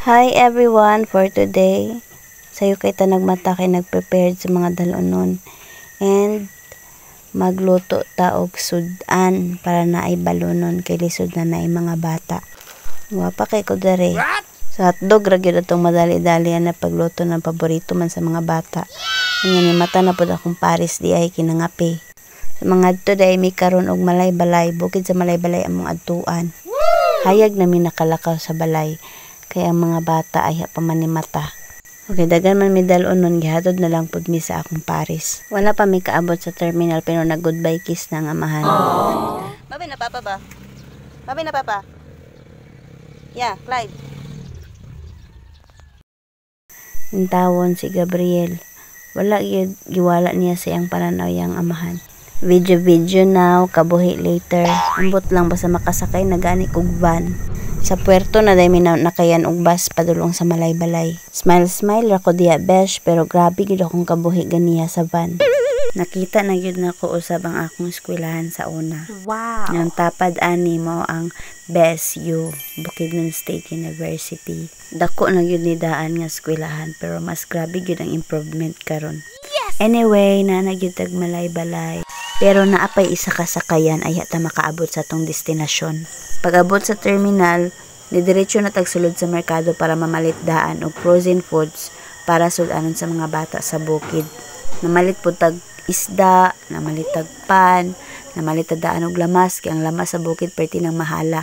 Hi everyone, for today sayo kay ta nagmata kay nagprepared sa mga dalunon and magluto ta og sudan para naay balunon kay lisod na naay mga bata. Wapa kay ko dere. Sa hotdog ra gyud atong madali-dali na pagluto ng paborito man sa mga bata. Nya ni mata na pud akong pares di ay kinangapi. Sa mga adto day mi karon og malay-balay, bukid sa malay-balay among adtuan. Hayag namin nakalakaw sa balay. Kaya ang mga bata ay pamanimata. Okay, dagan man mi dalunon gihatod na lang pud mi sa akong pares. Wala pa mi kaabot sa terminal pero nag-goodbye kiss na ang amahan. Babi na papa ba? Babi na papa? Yeah, Clyde. Intawon si Gabriel. Wala giwala niya sa iyang pananaw yang amahan. Video now, kabuhi later. Ambot lang basta makasakay na gani kog van. Sa puerto na dahil nakayan og bus padulong sa malay-balay. Smile ra ko diya besh pero grabe gid akong kabuhi ganiya sa van. Nakita na gyud nako usab ang akong eskwelahan sa una. Wow. Nang tapad ani mo ang BSU, Bukidnon State University. Dako na gyud ni daan nga eskwelahan pero mas grabe gyud ang improvement karon. Yes! Anyway, na gyud tag malay-balay. Pero naapay isa ka sakayan ay hata makaabot sa tong destinasyon. Pag-abot sa terminal, didiretso na tagsulod sa merkado para mamalit daan og frozen foods para sudanon sa mga bata sa bukid. Namalit po tag isda, namalit tag pan, namalit tag daan og lamas, kay ang lamas sa bukid perti nang mahala.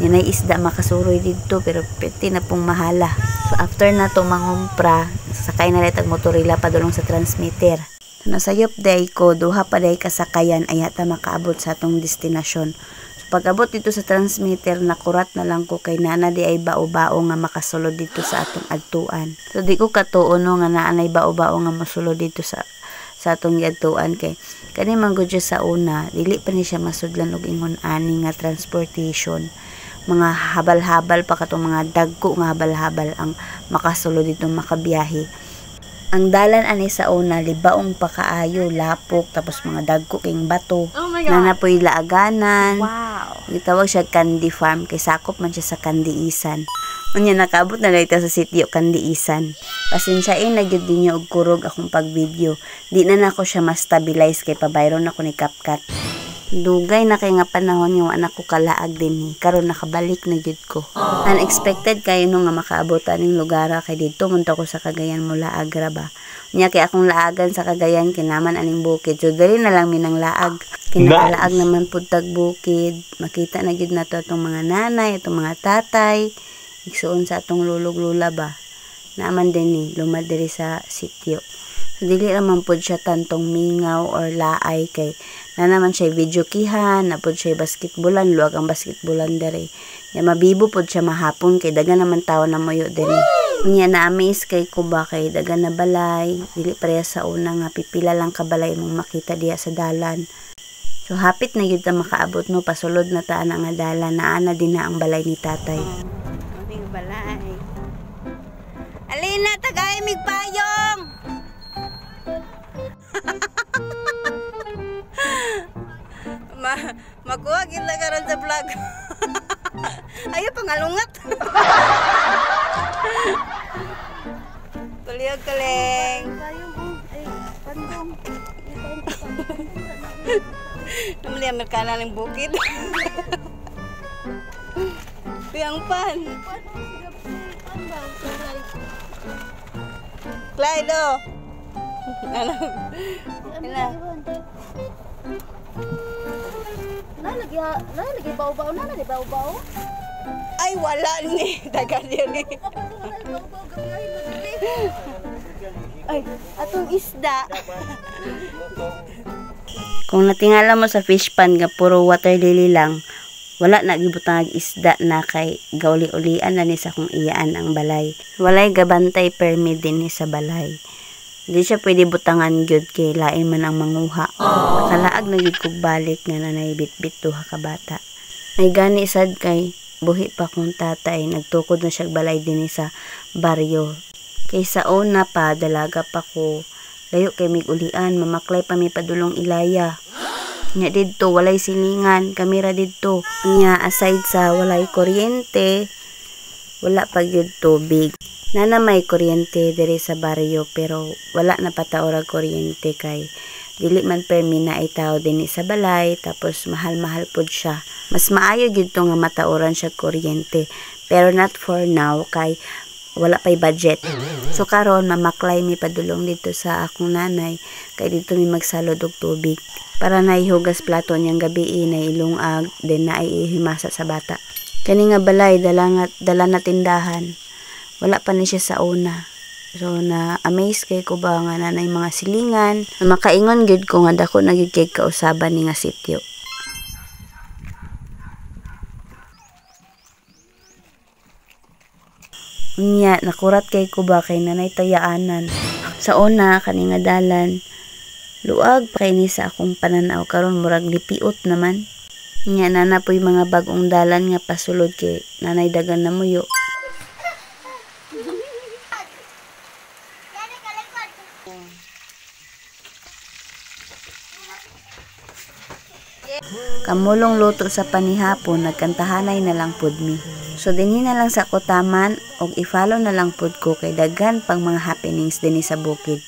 Yan ay isda makasuroy dito pero perti na pong mahala. So after na to mangumpra, sakay na lang tag motorila padulong sa transmitter. Nasayop day ko, duha pa day kasakayan ay hata makaabot sa atong destinasyon. Pag-abot dito sa transmitter, nakurat na lang ko kay nana di ay bao-bao nga makasulod dito sa atong adtuan. So di ko katuo no nga naanay bao-bao nga masulod dito sa atong adtuan kay kani man gud sa una, dili pa ni siya masudlan og ingon ani nga transportation. Mga habal-habal pa katong mga dagko nga habal-habal ang makasulod dito makabiyahe. Ang dalan ani sa una libaong pa kaayo, lapok tapos mga dagko king bato. Oh my God. Nanapoy laaganan. Wow. Gitawag siya Candy Farm kay sakop man siya sa Kandiisan. Unya nakaabot na dayta sa sitio Kandiisan. Pasensyain na gyud dinyo og kurog akong pag-video. Di na nako siya ma-stabilize kay pabayron ako ni CapCut. Dugay na kay nga panahon yung anak ko kalaag din karon nakabalik na gyud ko. Unexpected kayo no nga makaabot aning lugar kay didto munta ko sa Cagayan mula Agra ba. Nya kay akong laagan sa Cagayan kinaman aning bukid. So dali na lang minang laag. Kinakalaag naman pud tag bukid. Makita na gyud nato atong mga nanay, atong mga tatay, igsuon sa atong lulog-lula ba. Naman din ni lumad diri sa sitio. So dili naman pud siya tantong mingaw or laay kay na naman siya video kihan, na pud siya basketballan, luwag ang basketballan dere. Ya mabibo pud siya mahapon kay dagan naman tawo na moyo dere. Unya na amaze kay ko ba kay dagan na balay, dili pareha sa una nga pipila lang ka balay mong makita diya sa dalan. So hapit na gyud ta makaabot no pasulod na ta nga dalan na ana din na ang balay ni tatay. Aming balay. Alina tagay migpayong. Makuha kita karon sa vlog. Ayo pangalungat. Kuliyog kaleng. Ay, pandong. Namali Amerikana ng bukid. Piyang pan. Clyde. Ano? Lagi bau-bau na di bau-bau. Ay wala ni dagan ni. Ay atong isda. Kung natingala mo sa fish pan nga puro water lily lang, wala na gibutang isda na kay gauli-ulian na ni sa kung iyaan ang balay. Walay gabantay permit din ni sa balay. Di siya pwede butangan gyud kay lain man ang manguha. Nakalaag na gyud kog balik nga nanay bit-bit duha ka bata. May gani sad kay buhi pa kong tatay nagtukod na siya balay dinhi sa baryo. Kay sa una pa dalaga pa ko. Layo kay mig-ulian, mamaklay pa mi padulong Ilaya. Nya didto walay silingan, kamera didto. Nya aside sa walay kuryente, wala pa gyud tubig. Nana may kuryente diri sa baryo pero wala na pataorag kuryente kay dili man permi na itaw dinhi sa balay tapos mahal-mahal pud siya. Mas maayo gyud to nga matauran siya kuryente pero not for now kay wala pay budget. So karon mamaklay mi padulong dito sa akong nanay kay dito mi magsalod og tubig para naihugas plato niyang gabi na ilungag then na ihimasa sa bata. Kani nga balay dala na tindahan. Wala pa ni siya sa una. So na amaze kay ko ba nga nanay mga silingan. Makaingon gyud ko nga dako na gyud kay kausaban ni nga sityo. Unya nakurat kay ko ba kay nanay tayaanan. Sa una kani nga dalan luag pa kay ni sa akong pananaw karon murag lipiot naman. Nya nana po'y mga bagong dalan nga pasulod kay nanay dagan na muyo. Kamulong luto sa panihapon, nagkantahanay na lang pud mi. So dinhi na lang sa kutaman og i-follow na lang pud ko kay daghan pang mga happenings dinhi sa bukid.